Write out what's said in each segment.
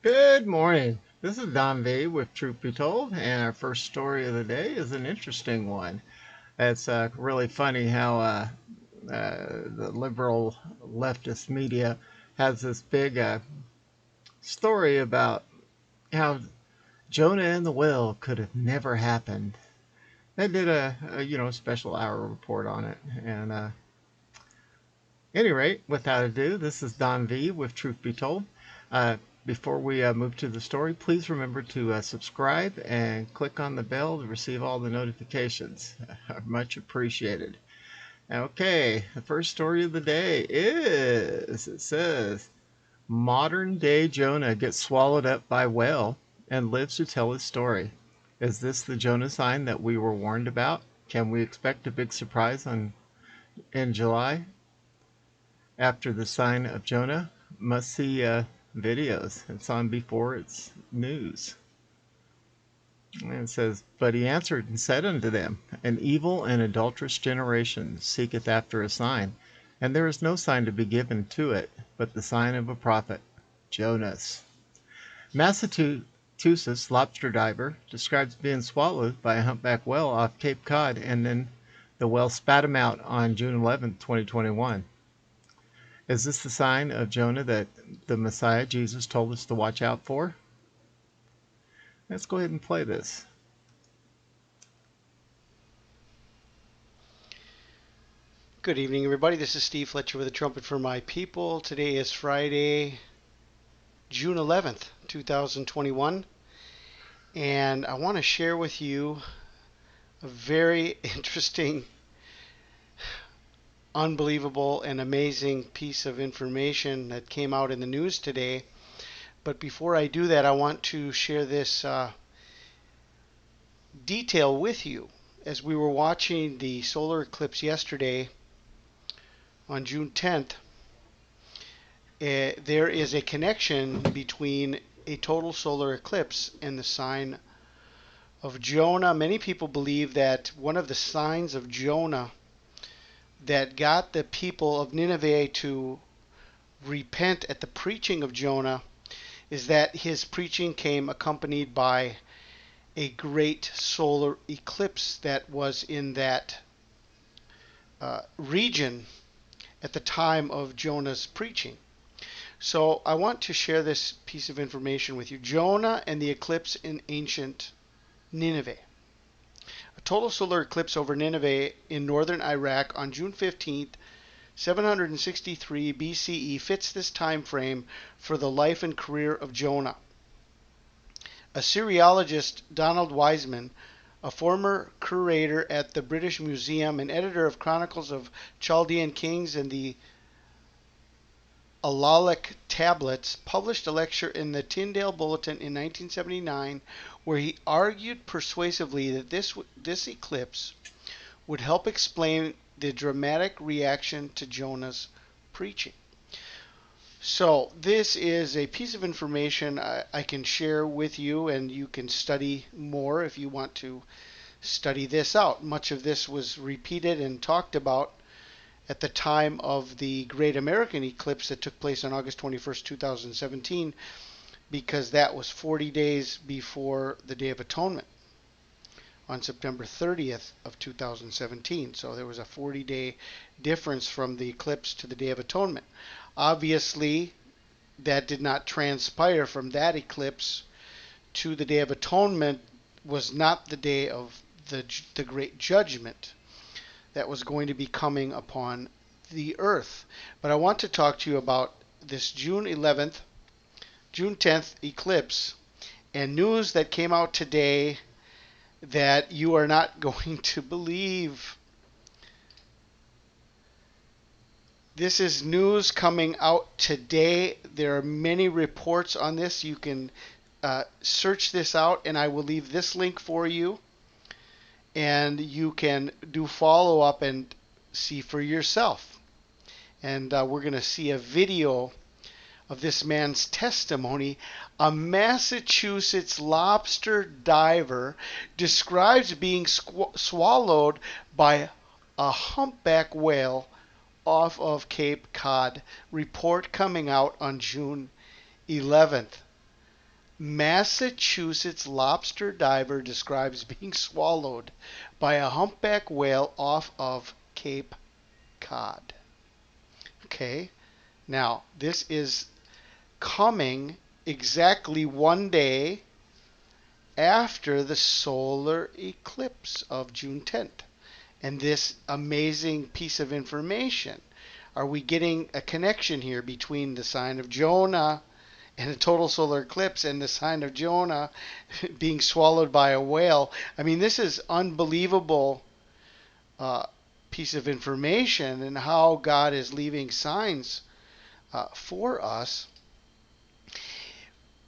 Good morning. This is Don V with Truth Be Told, and our first story of the day is an interesting one. It's really funny how the liberal leftist media has this big story about how Jonah and the whale could have never happened. They did a special hour report on it, and any rate, without ado, this is Don V with Truth Be Told. Uh, Before we move to the story, please remember to subscribe and click on the bell to receive all the notifications. Much appreciated. Okay, the first story of the day it says, modern day Jonah gets swallowed up by whale and lives to tell his story. Is this the Jonah sign that we were warned about? Can we expect a big surprise in July? After the sign of Jonah, must see videos. It's on before it's news. And it says, but he answered and said unto them, an evil and adulterous generation seeketh after a sign, and there is no sign to be given to it, but the sign of a prophet, Jonas. Massachusetts lobster diver describes being swallowed by a humpback whale off Cape Cod, and then the whale spat him out on June 11th, 2021. Is this the sign of Jonah that the Messiah Jesus told us to watch out for? Let's go ahead and play this. Good evening, everybody. This is Steve Fletcher with a trumpet for my people. Today is Friday, June 11th, 2021, and I want to share with you a very interesting, unbelievable, and amazing piece of information that came out in the news today. But before I do that, I want to share this detail with you. As we were watching the solar eclipse yesterday on June 10th, there is a connection between a total solar eclipse and the sign of Jonah. Many people believe that one of the signs of Jonah that got the people of Nineveh to repent at the preaching of Jonah is that his preaching came accompanied by a great solar eclipse that was in that region at the time of Jonah's preaching. So I want to share this piece of information with you. Jonah and the eclipse in ancient Nineveh. A total solar eclipse over Nineveh in northern Iraq on June 15th, 763 BCE fits this time frame for the life and career of Jonah. Assyriologist Donald Wiseman, a former curator at the British Museum and editor of Chronicles of Chaldean Kings and the Alalic tablets, published a lecture in the Tyndale Bulletin in 1979 where he argued persuasively that this eclipse would help explain the dramatic reaction to Jonah's preaching. So this is a piece of information I can share with you, and you can study more if you want to study this out. Much of this was repeated and talked about at the time of the Great American Eclipse that took place on August 21st, 2017, because that was 40 days before the Day of Atonement on September 30th of 2017. So there was a 40-day difference from the eclipse to the Day of Atonement. Obviously, that did not transpire from that eclipse to the Day of Atonement was not the day of the Great Judgment that was going to be coming upon the earth. But I want to talk to you about this June 11th, June 10th eclipse and news that came out today that you are not going to believe. This is news coming out today. There are many reports on this. You can search this out, and I will leave this link for you. And you can do follow up and see for yourself. And we're going to see a video of this man's testimony. A Massachusetts lobster diver describes being swallowed by a humpback whale off of Cape Cod. Report coming out on June 11th. Massachusetts lobster diver describes being swallowed by a humpback whale off of Cape Cod. Okay, now this is coming exactly one day after the solar eclipse of June 10th. And this amazing piece of information. Are we getting a connection here between the sign of Jonah and a total solar eclipse and the sign of Jonah being swallowed by a whale? I mean, this is unbelievable uh, piece of information and how God is leaving signs for us.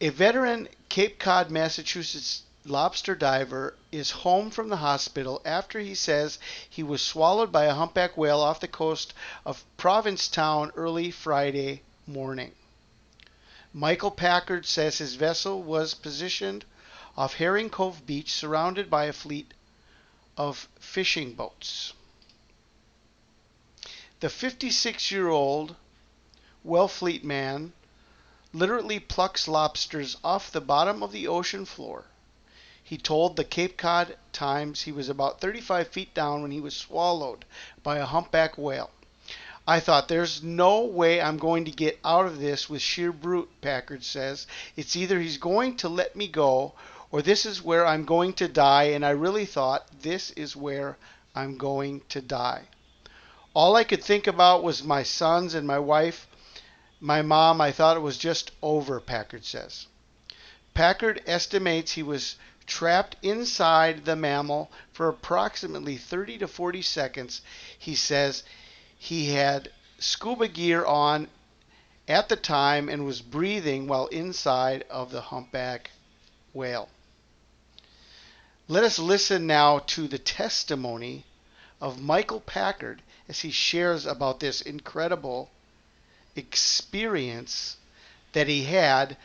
A veteran Cape Cod, Massachusetts lobster diver is home from the hospital after he says he was swallowed by a humpback whale off the coast of Provincetown early Friday morning. Michael Packard says his vessel was positioned off Herring Cove Beach surrounded by a fleet of fishing boats. The 56-year-old Wellfleet man literally plucks lobsters off the bottom of the ocean floor. He told the Cape Cod Times he was about 35 feet down when he was swallowed by a humpback whale. I thought, there's no way I'm going to get out of this with sheer brute, Packard says. It's either he's going to let me go or this is where I'm going to die, and I really thought this is where I'm going to die. All I could think about was my sons and my wife, my mom. I thought it was just over, Packard says. Packard estimates he was trapped inside the mammal for approximately 30 to 40 seconds. He says he had scuba gear on at the time and was breathing while inside of the humpback whale. Let us listen now to the testimony of Michael Packard as he shares about this incredible experience that he had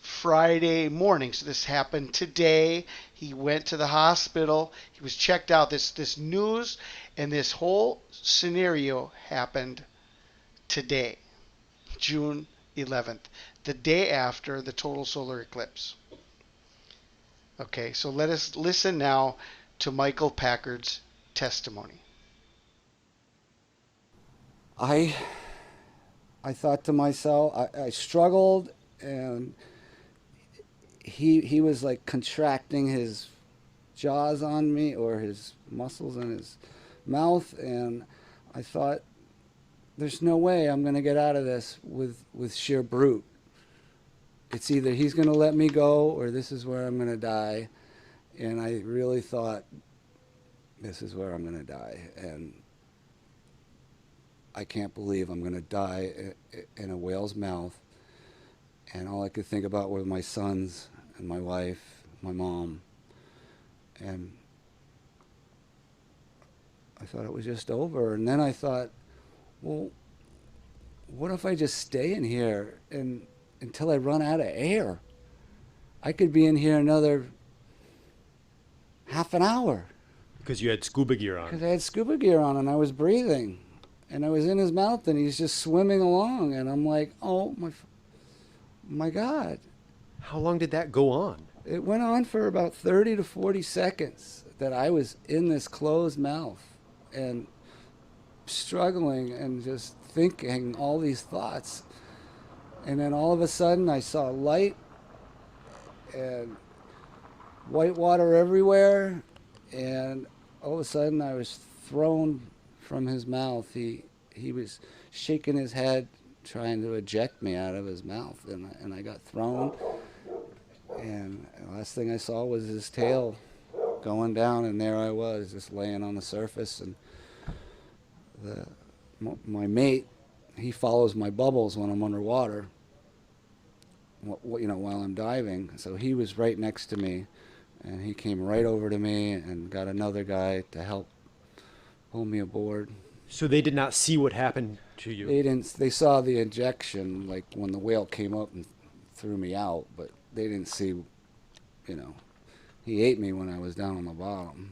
Friday morning. So this happened today. He went to the hospital. He was checked out. This news and this whole scenario happened today, June 11th, the day after the total solar eclipse. Okay, so let us listen now to Michael Packard's testimony. I thought to myself, I struggled, and he was like contracting his jaws on me, or his muscles in his mouth, and I thought, there's no way I'm going to get out of this with sheer brute. It's either he's going to let me go or this is where I'm going to die. And I really thought, this is where I'm going to die. And I can't believe I'm going to die in a whale's mouth. And all I could think about were my sons and my wife, my mom. And I thought it was just over. And then I thought, well, what if I just stay in here until I run out of air? I could be in here another half an hour. Because you had scuba gear on. Because I had scuba gear on and I was breathing. And I was in his mouth and he's just swimming along. And I'm like, oh my God. How long did that go on? It went on for about 30 to 40 seconds that I was in this closed mouth and struggling and just thinking all these thoughts. And then all of a sudden I saw light and white water everywhere, and all of a sudden I was thrown from his mouth. He was shaking his head trying to eject me out of his mouth, and I got thrown, and the last thing I saw was his tail going down, and there I was just laying on the surface. And my mate, he follows my bubbles when I'm underwater, while I'm diving. So he was right next to me, and he came right over to me and got another guy to help pull me aboard. So they did not see what happened to you? They didn't. They saw the ejection, like when the whale came up and threw me out, but they didn't see, he ate me when I was down on the bottom.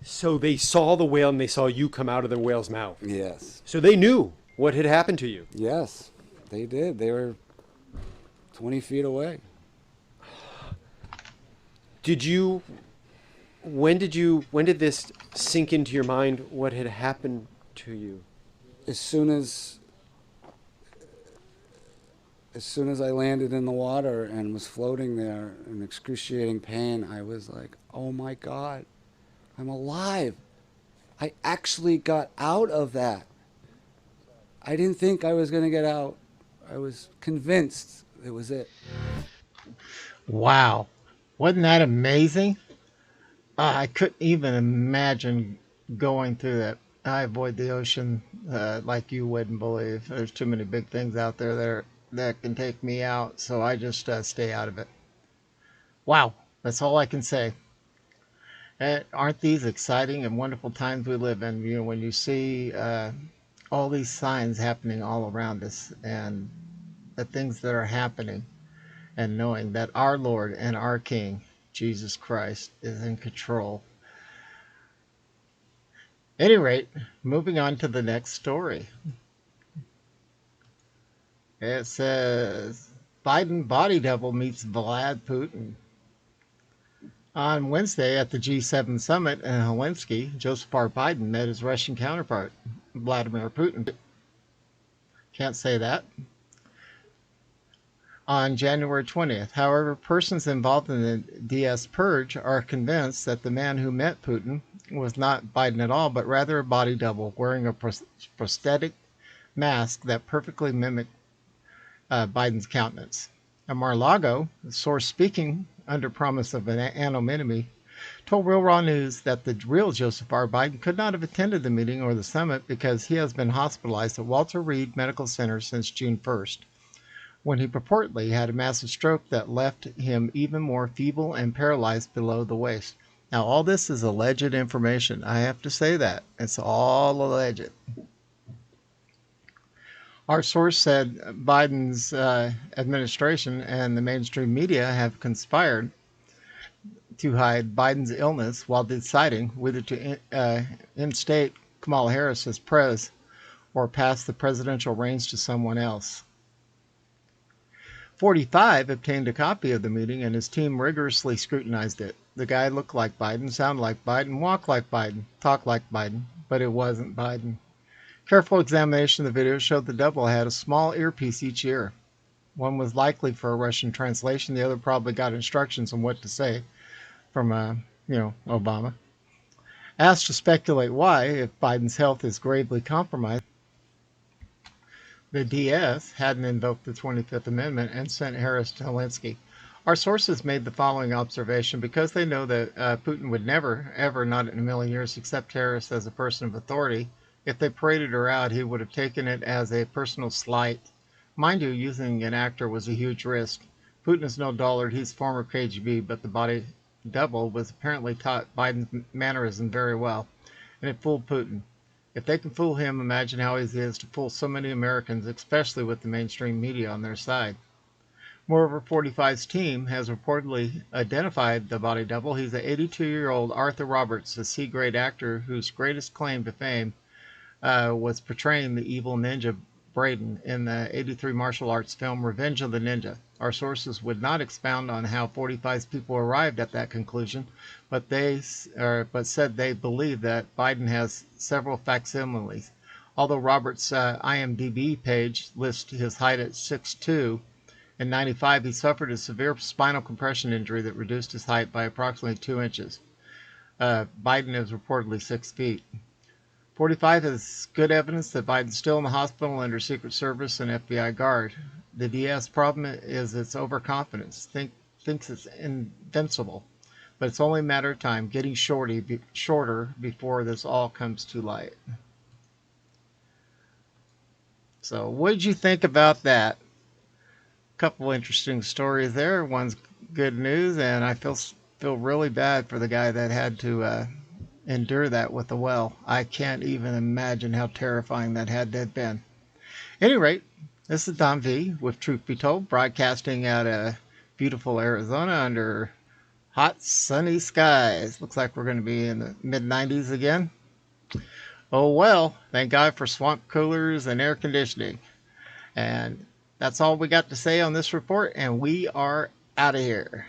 So they saw the whale and they saw you come out of the whale's mouth? Yes. So they knew what had happened to you? Yes, they did. They were 20 feet away. Did you? When did you? When did this sink into your mind? What had happened to you? As soon as as soon as I landed in the water and was floating there in excruciating pain, I was like, "Oh my God, I'm alive! I actually got out of that. I didn't think I was going to get out. I was convinced it was it." Wow. Wasn't that amazing? I couldn't even imagine going through that. I avoid the ocean like you wouldn't believe. There's too many big things out there that can take me out, so I just stay out of it. Wow, that's all I can say. Aren't these exciting and wonderful times we live in? You know, when you see all these signs happening all around us and the things that are happening, and knowing that our Lord and our King, Jesus Christ, is in control. Any rate, moving on to the next story. It says Biden body double meets Vlad Putin. On Wednesday at the G7 summit in Helsinki, Joseph R. Biden met his Russian counterpart, Vladimir Putin. Can't say that. On January 20th. However, persons involved in the DS purge are convinced that the man who met Putin was not Biden at all, but rather a body double wearing a prosthetic mask that perfectly mimicked Biden's countenance. A Mar-a-Lago, a source speaking under promise of anonymity, told Real Raw News that the real Joseph R. Biden could not have attended the meeting or the summit because he has been hospitalized at Walter Reed Medical Center since June 1st. When he purportedly had a massive stroke that left him even more feeble and paralyzed below the waist. Now, all this is alleged information. I have to say that. It's all alleged. Our source said Biden's administration and the mainstream media have conspired to hide Biden's illness while deciding whether to instate Kamala Harris as pres or pass the presidential reins to someone else. 45 obtained a copy of the meeting and his team rigorously scrutinized it. The guy looked like Biden, sounded like Biden, walked like Biden, talked like Biden, but it wasn't Biden. Careful examination of the video showed the double had a small earpiece each ear. One was likely for a Russian translation, the other probably got instructions on what to say from, Obama. Asked to speculate why, if Biden's health is gravely compromised, the DS hadn't invoked the 25th Amendment and sent Harris to Helsinki. Our sources made the following observation because they know that Putin would never, ever, not in a million years, accept Harris as a person of authority. If they paraded her out, he would have taken it as a personal slight. Mind you, using an actor was a huge risk. Putin is no dullard, he's former KGB, but the body double was apparently taught Biden's mannerism very well, and it fooled Putin. If they can fool him, imagine how easy it is to fool so many Americans, especially with the mainstream media on their side. Moreover, 45's team has reportedly identified the body double. He's an 82-year-old Arthur Roberts, a C-grade actor whose greatest claim to fame was portraying the evil ninja Braden in the '83 martial arts film Revenge of the Ninja. Our sources would not expound on how 45's people arrived at that conclusion, but said they believe that Biden has several facsimiles. Although Roberts' IMDb page lists his height at 6'2", in '95 he suffered a severe spinal compression injury that reduced his height by approximately 2 inches. Biden is reportedly 6 feet. 45 has good evidence that Biden's still in the hospital under Secret Service and FBI guard. The DS problem is its overconfidence, thinks it's invincible, but it's only a matter of time, getting shorter before this all comes to light. So what did you think about that? Couple interesting stories there. One's good news, and I feel really bad for the guy that had to endure that with the well. I can't even imagine how terrifying that had to have been. At any rate, this is Don V with Truth Be Told, broadcasting out of beautiful Arizona under hot sunny skies. Looks like we're going to be in the mid-90s again. Oh well, thank God for swamp coolers and air conditioning. And that's all we got to say on this report, and we are out of here.